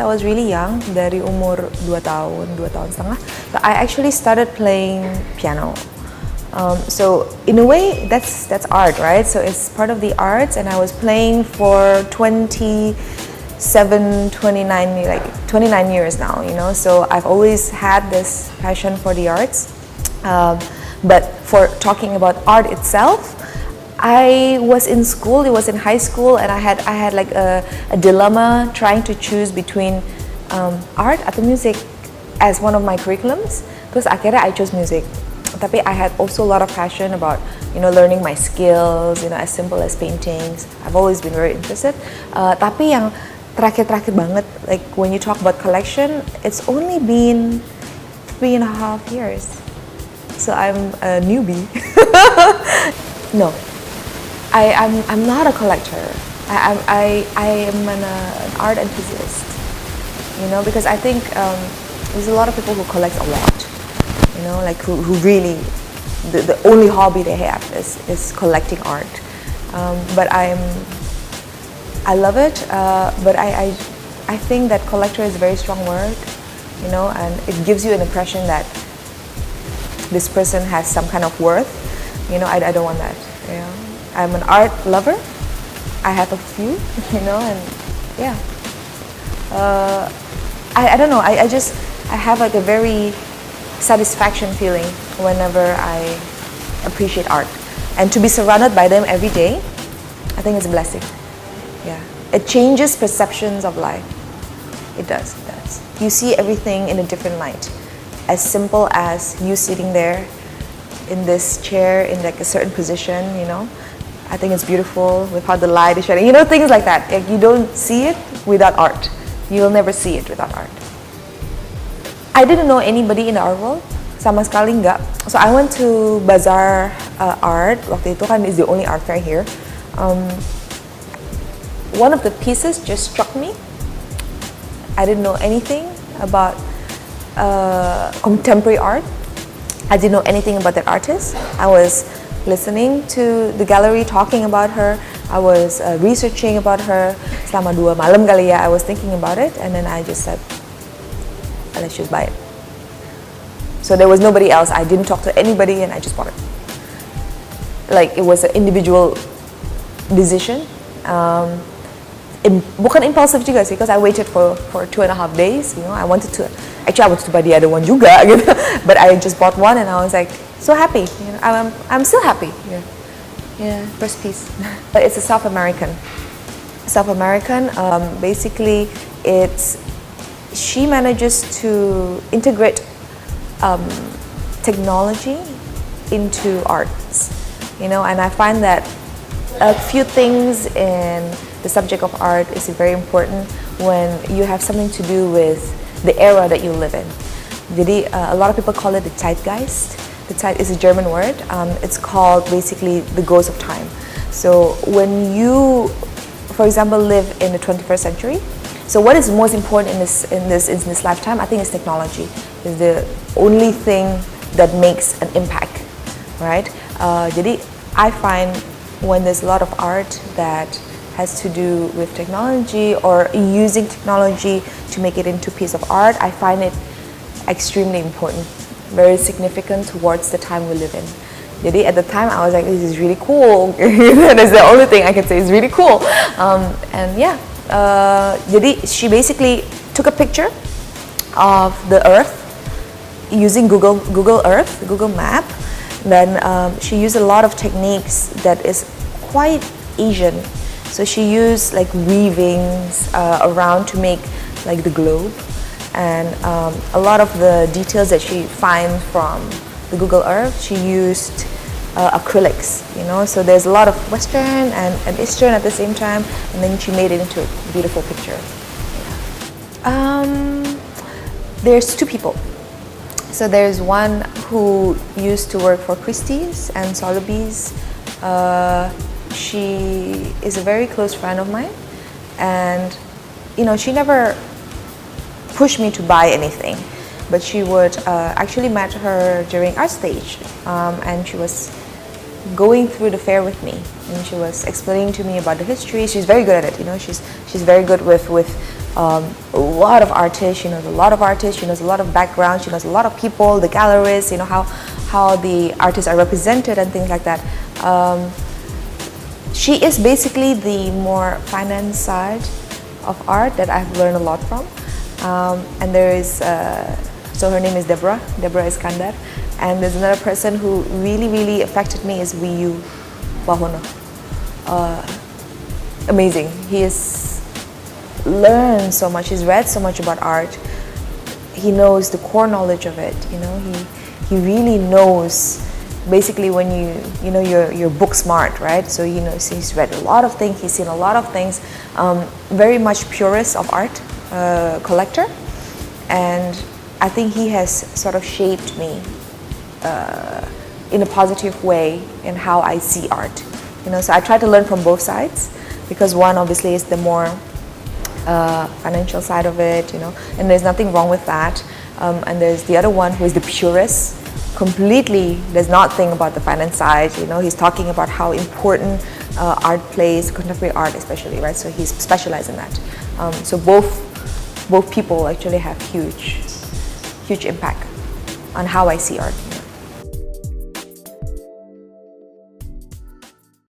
I was really young, dari umur 2 tahun, 2 tahun setengah, so I actually started playing piano. So in a way, that's art, right? So it's part of the arts, and I was playing for 29 years now, you know. So I've always had this passion for the arts. But for talking about art itself, I was in school, it was in high school, and I had like a dilemma trying to choose between art atau music as one of my curriculums. Terus akhirnya I chose music. Tapi I had also a lot of passion about, you know, learning my skills, you know, as simple as paintings. I've always been very interested. Tapi yang terakhir banget, like when you talk about collection, it's only been 3.5 years. So I'm a newbie. No, I'm not a collector. I am an art enthusiast. You know, because I think there's a lot of people who collect a lot. You know, like who really the only hobby they have is collecting art. But I love it. But I think that collector is a very strong word. You know, and it gives you an impression that this person has some kind of worth. You know, I don't want that. You know, I'm an art lover. I have a few. You know, and yeah. I don't know. I have like a very satisfaction feeling whenever I appreciate art, and to be surrounded by them every day, I think it's a blessing. Yeah, it changes perceptions of life. It does. You see everything in a different light. As simple as you sitting there in this chair in like a certain position, you know, I think it's beautiful with how the light is shining. You know, things like that. Like you don't see it without art. You will never see it without art. I didn't know anybody in the art world, sama sekali enggak. So I went to Bazaar Art. Waktu itu kan is the only art fair here. One of the pieces just struck me. I didn't know anything about contemporary art. I didn't know anything about that artist. I was listening to the gallery talking about her. I was researching about her. Selama 2 malam kali ya, I was thinking about it, and then I just said, let's just buy it. So there was nobody else. I didn't talk to anybody, and I just bought it. Like it was an individual decision. Bukan impulsive juga sih, because I waited for 2.5 days. You know, I wanted to buy the other one juga, gitu. But I just bought one, and I was like so happy. You know, I'm still happy. Yeah, first piece. It's a South American. Basically, she manages to integrate technology into arts, you know, and I find that a few things in the subject of art is very important when you have something to do with the era that you live in. Jadi, a lot of people call it the Zeitgeist. The Zeit is a German word. It's called basically the ghost of time. So when you, for example, live in the 21st century, so what is most important in this lifetime? I think is technology. Is the only thing that makes an impact, right? Jadi I find when there's a lot of art that has to do with technology or using technology to make it into a piece of art, I find it extremely important, very significant towards the time we live in. Jadi at the time I was like, this is really cool. That's the only thing I can say is really cool. And yeah. Jadi she basically took a picture of the Earth using Google Earth, Google Map. Then she used a lot of techniques that is quite Asian. So she used like weavings around to make like the globe, and a lot of the details that she find from the Google Earth, she used acrylics, you know, so there's a lot of Western and Eastern at the same time, and then she made it into a beautiful picture. There's 2 people. So there's one who used to work for Christie's and Sotheby's. She is a very close friend of mine, and you know, she never pushed me to buy anything, but she would actually met her during art stage, and she was going through the fair with me, and she was explaining to me about the history. She's very good at it, you know. She's very good with a lot of artists. She knows a lot of artists. She knows a lot of background. She knows a lot of people, the gallerists. How the artists are represented and things like that. She is basically the more finance side of art that I've learned a lot from. And there is, so her name is Deborah Iskandar. And there's another person who really affected me is Bagi Yohana. Amazing. He has learned so much. He's read so much about art. He knows the core knowledge of it. He really knows. Basically, when you're book smart, right? So he's read a lot of things. He's seen a lot of things. Very much purist of art, collector, and I think he has sort of shaped me in a positive way in how I see art. So I try to learn from both sides, because one obviously is the more financial side of it, and there's nothing wrong with that. And there's the other one who is the purist, completely does not think about the finance side. He's talking about how important art plays, contemporary art especially, right? So he's specialized in that. So both people actually have huge impact on how I see art.